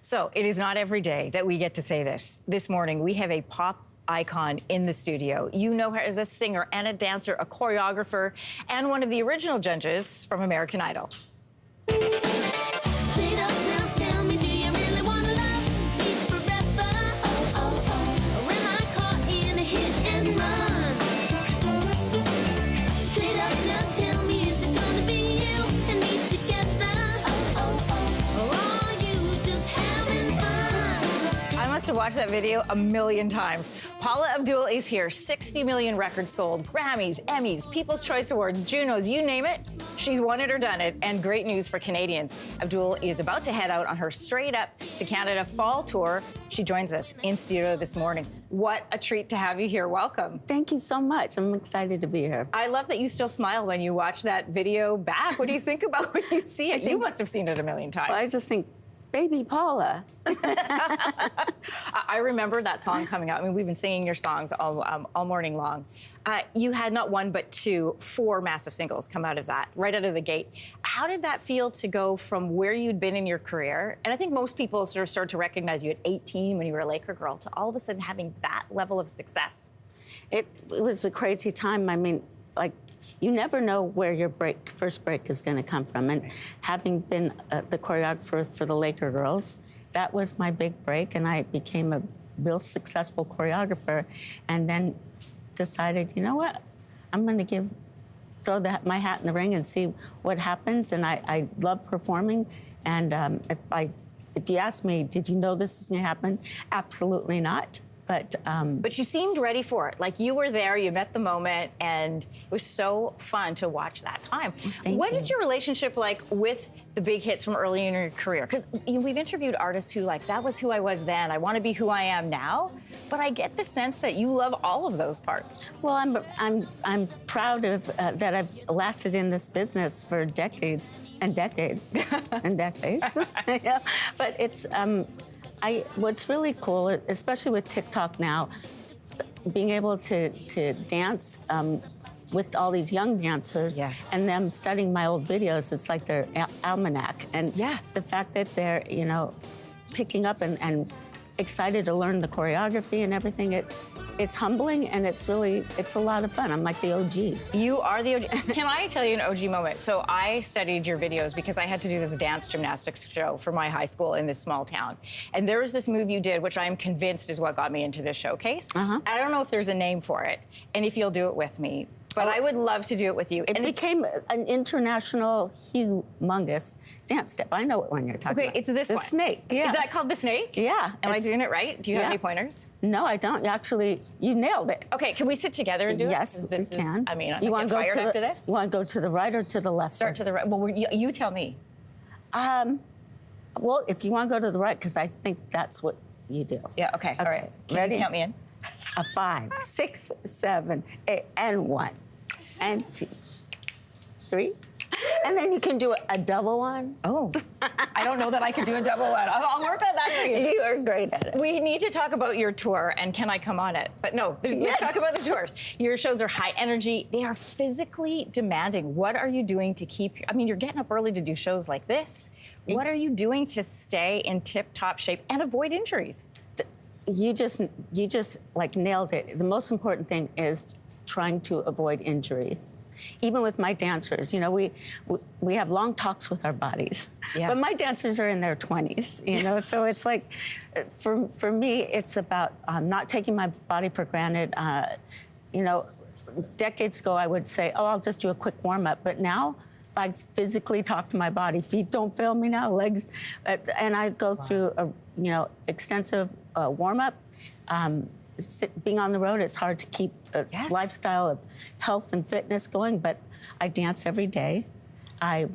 So it is not every day that we get to say this. This morning, we have a pop icon in the studio. You know her as a singer and a dancer, a choreographer, and one of the original judges from American Idol. To watch that video a million times. Paula Abdul is here. 60 million records sold, Grammys, Emmys, People's Choice Awards, Junos, you name it. She's won it or done it, and great news for Canadians. Abdul is about to head out on her Straight Up to Canada fall tour. She joins us in studio this morning. What a treat to have you here. Welcome. Thank you so much. I'm excited to be here. I love that you still smile when you watch that video back. What do you think about when you see it? You must have seen it a million times. Well, I just think, baby Paula. I remember that song coming out. I mean, we've been singing your songs all morning long. You had not one, but four massive singles come out of that, right out of the gate. How did that feel to go from where you'd been in your career? And I think most people sort of started to recognize you at 18 when you were a Laker girl, to all of a sudden having that level of success. It was a crazy time. I mean, like, you never know where your first break is going to come from. And having been the choreographer for the Laker girls, that was my big break, and I became a real successful choreographer, and then decided, you know what, I'm going to throw my hat in the ring and see what happens. And I love performing, and if you ask me, did you know this is going to happen? Absolutely not. But you seemed ready for it. Like, you were there, you met the moment, and it was so fun to watch that time. What is your relationship like with the big hits from early in your career? Because we've interviewed artists who that was who I was then, I want to be who I am now, but I get the sense that you love all of those parts. Well, I'm proud of that I've lasted in this business for decades and decades and decades. Yeah. But it's what's really cool, especially with TikTok now, being able to dance with all these young dancers, and them studying my old videos, it's like their almanac. And the fact that they're, picking up and excited to learn the choreography and everything, it's humbling, and it's a lot of fun. I'm like the OG. You are the OG. Can I tell you an OG moment? So I studied your videos because I had to do this dance gymnastics show for my high school in this small town. And there was this move you did, which I am convinced is what got me into this showcase. I don't know if there's a name for it, and if you'll do it with me. But I would love to do it with you. It became an international, humongous dance step. I know what one you're talking about. Okay, it's this one. The snake. Yeah. Is that called the snake? Yeah. Am I doing it right? Do you have any pointers? No, I don't. Actually, you nailed it. Okay, can we sit together and do it? Yes, we can. I mean, you want to go after this? You want to go to the right or to the left? Start to the right. Well, you tell me. Well, if you want to go to the right, because I think that's what you do. Yeah, okay. All right. Can you count me in? A 5, 6, 7, 8, and 1. And 2, 3. And then you can do a double one. Oh, I don't know that I can do a double one. I'll work on that for you. You are great at it. We need to talk about your tour, and can I come on it? But no, let's talk about the tours. Your shows are high energy. They are physically demanding. What are you doing to you're getting up early to do shows like this. What are you doing to stay in tip-top shape and avoid injuries? You just nailed it. The most important thing is trying to avoid injury. Even with my dancers, we have long talks with our bodies. Yeah. But my dancers are in their 20s, so it's like, for me, it's about not taking my body for granted. Decades ago, I would say, oh, I'll just do a quick warm-up. But now, I physically talk to my body. Feet don't fail me now, legs. And I go through a, extensive warm-up. Being on the road, it's hard to keep a lifestyle of health and fitness going, but I dance every day. I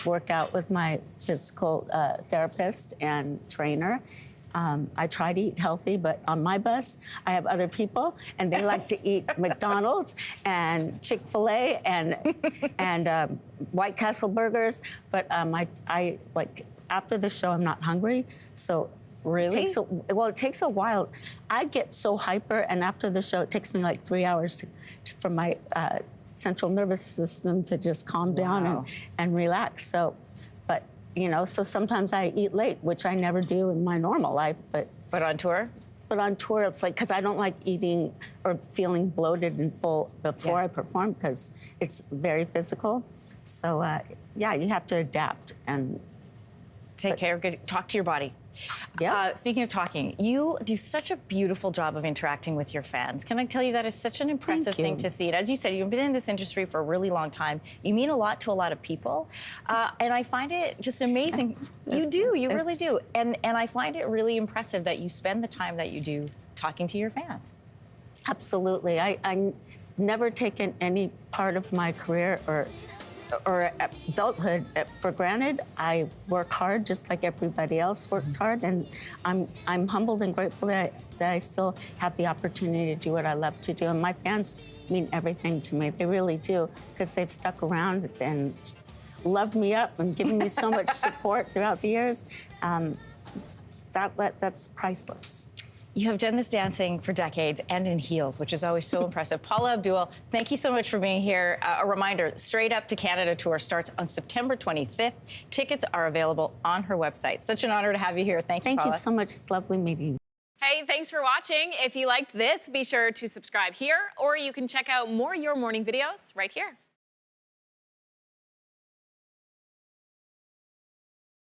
work out with my physical therapist and trainer. I try to eat healthy, but on my bus, I have other people, and they like to eat McDonald's and Chick-fil-A and White Castle burgers. But I after the show, I'm not hungry, so. Really? It takes a while. I get so hyper, and after the show, it takes me like 3 hours for my central nervous system to just calm down and relax. So, but you know, so sometimes I eat late, which I never do in my normal life, But on tour? But on tour, it's like, because I don't like eating or feeling bloated and full before I perform, because it's very physical. So, yeah, you have to adapt and take care. Talk to your body. Yeah. Speaking of talking, you do such a beautiful job of interacting with your fans. Can I tell you that is such an impressive thing to see? And as you said, you've been in this industry for a really long time. You mean a lot to a lot of people. And I find it just amazing. You do, you really do. And I find it really impressive that you spend the time that you do talking to your fans. Absolutely. I never taken any part of my career or adulthood for granted. I work hard just like everybody else works hard, and I'm humbled and grateful that I still have the opportunity to do what I love to do. And my fans mean everything to me. They really do, because they've stuck around and loved me up and given me so much support throughout the years. That's priceless. You have done this dancing for decades and in heels, which is always so impressive. Paula Abdul, thank you so much for being here. A reminder, Straight Up to Canada tour starts on September 25th. Tickets are available on her website. Such an honor to have you here. Thank you, Paula. Thank you so much. It's lovely meeting you. Hey, thanks for watching. If you liked this, be sure to subscribe here, or you can check out more Your Morning videos right here.